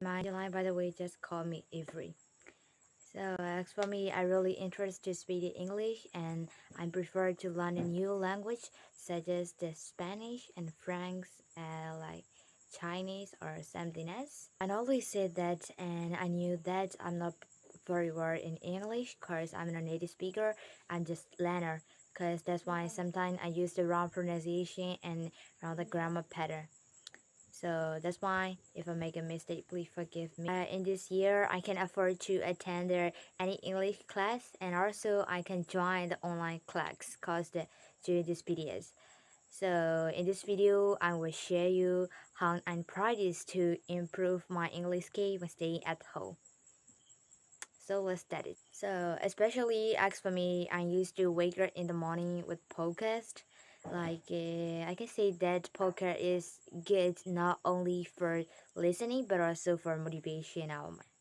My line, by the way, just call me Avery. So as for me, I really interested to speak English, and I prefer to learn a new language such as the Spanish and French, like Chinese or something else. I always said that, and I knew that I'm not very well in English because I'm not a native speaker. I'm just learner, because that's why sometimes I use the wrong pronunciation and wrong the grammar pattern. So that's why if I make a mistake, please forgive me. In this year, I can afford to attend any English class, and also I can join the online class caused during this videos. So in this video, I will share you how I practice to improve my English skill when staying at home. So let's start it. So especially as for me, I used to wake up in the morning with podcast. I can say that podcast is good not only for listening but also for motivation.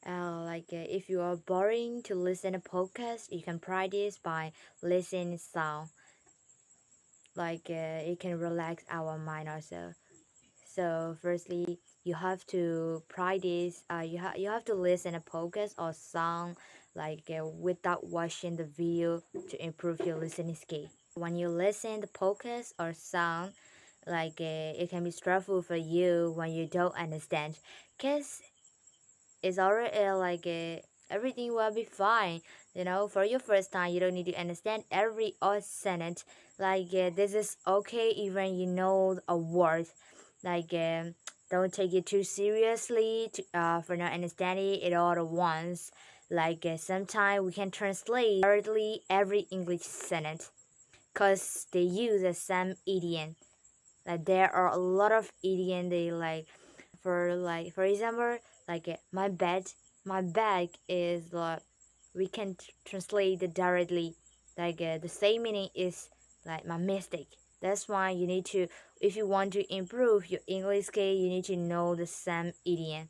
If you are boring to listen to podcast, you can practice by listening sound. It can relax our mind also. So firstly, you have to practice. You have to listen a podcast or song without watching the video to improve your listening skill. When you listen the podcast or song, it can be stressful for you when you don't understand, cause it's already everything will be fine. You know, for your first time, you don't need to understand every odd sentence. This is okay even you know a word. Like um, don't take it too seriously for not understanding it all at once. Sometimes we can translate hardly every English sentence, cause they use the same idiom. Like there are a lot of idiom they for example, my bed, my bag is we can translate it directly. The same meaning is like my mistake. That's why you need to, if you want to improve your English skill, you need to know the same idiom.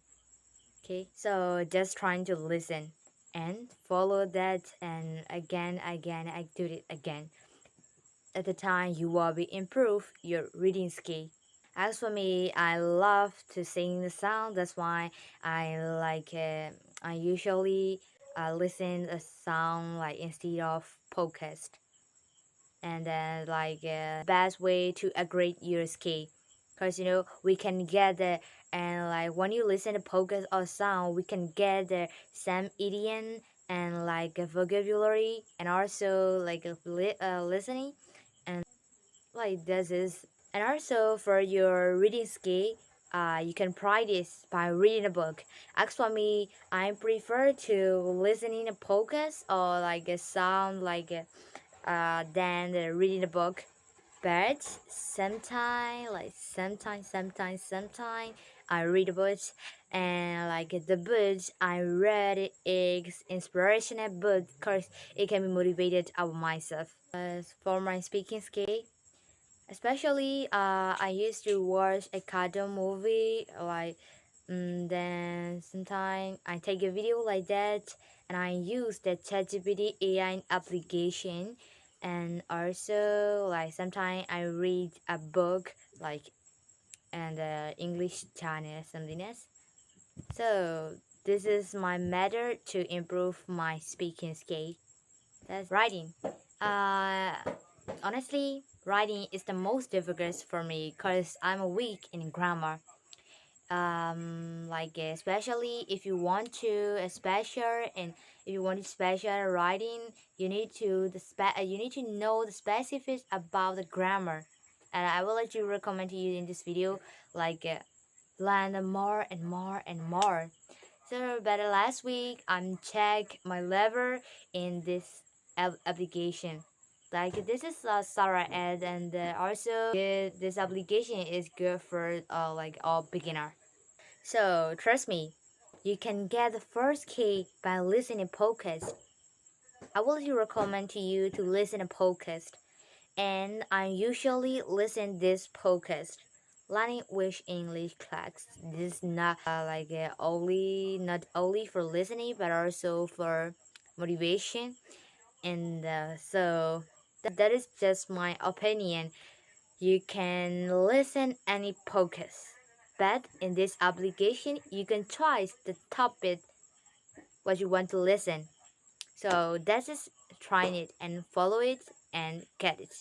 Okay, so just trying to listen and follow that, and again, I do it again. At the time, you will be improve your reading skill. As for me, I love to sing the song. That's why I like. I usually listen a song like instead of podcast, and then best way to upgrade your skill, cause you know we can get the, and like when you listen to podcast or song, we can get the same idiom and a vocabulary, and also listening, and this is, and also for your reading skill, you can practice by reading a book. As for me, I prefer to listening a podcast or like a sound than reading a book. But sometimes I read a book, and the books I read it is inspirational book because it can be motivated of myself. As for my speaking skill, especially, I used to watch a cartoon movie, then sometimes I take a video like that, and I use the ChatGPT AI application, and also sometimes I read a book and English channel something else. So this is my method to improve my speaking skill. That's writing. Uh, Honestly, writing is the most difficult for me because I'm weak in grammar. Especially if you want to special, and if you want to special writing, you need to you need to know the specifics about the grammar. And I will let you recommend to you in this video, learn more and more and more. So, but last week I'm check my level in this application. This is Sarah Ed, and also this application is good for all beginner. So trust me, you can get the first key by listening podcast. I will recommend to you to listen to podcast, and I usually listen this podcast. Learning with English class. This is not only not only for listening but also for motivation, and so that is just my opinion. You can listen any podcast. But in this application, you can choose the topic what you want to listen. So that's just trying it and follow it and get it.